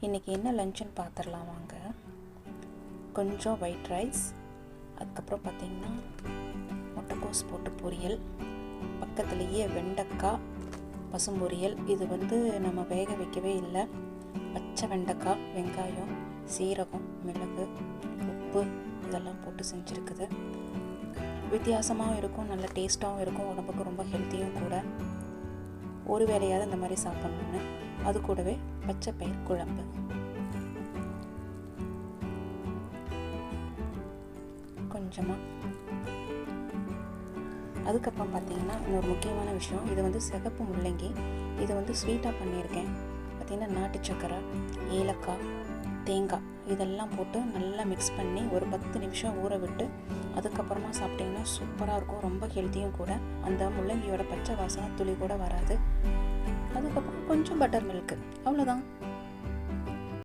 இன்றைக்கி என்ன லஞ்சுன்னு பார்த்துடலாம் வாங்க. கொஞ்சம் ஒயிட் ரைஸ், அதுக்கப்புறம் பார்த்திங்கன்னா முட்டைக்கோஸ் போட்டு பொரியல், பக்கத்துலேயே வெண்டைக்காய் பசும்பொரியல். இது நம்ம வேக வைக்கவே இல்லை, பச்சை வெண்டைக்காய், வெங்காயம், சீரகம், மிளகு, உப்பு இதெல்லாம் போட்டு செஞ்சுருக்குது. வித்தியாசமாகவும் இருக்கும், நல்ல டேஸ்ட்டாகவும் இருக்கும், உடம்புக்கு ரொம்ப ஹெல்த்தியும் கூட. ஒரு வேளையாவது இந்த மாதிரி சாப்பிட்ணுன்னு. அது கூடவே பச்சை பயிர் குழம்பு. கொஞ்சமாக அதுக்கப்புறம் பார்த்திங்கன்னா இன்னொரு முக்கியமான விஷயம், இது சிகப்பு முள்ளங்கி. இது ஸ்வீட்டாக பண்ணியிருக்கேன். பார்த்திங்கன்னா நாட்டு சக்கரை, ஏலக்காய், தேங்காய் இதெல்லாம் போட்டு நல்லா மிக்ஸ் பண்ணி ஒரு 10 நிமிஷம் ஊற விட்டு அதுக்கப்புறமா சாப்பிட்டிங்கன்னா சூப்பராக இருக்கும், ரொம்ப ஹெல்த்தியும் கூட. அந்த முள்ளங்கியோட பச்சை வாசனை துளி கூட வராது. அதுக்கப்புறம் கொஞ்சம் பட்டர் மில்க்கு, அவ்வளோதான்.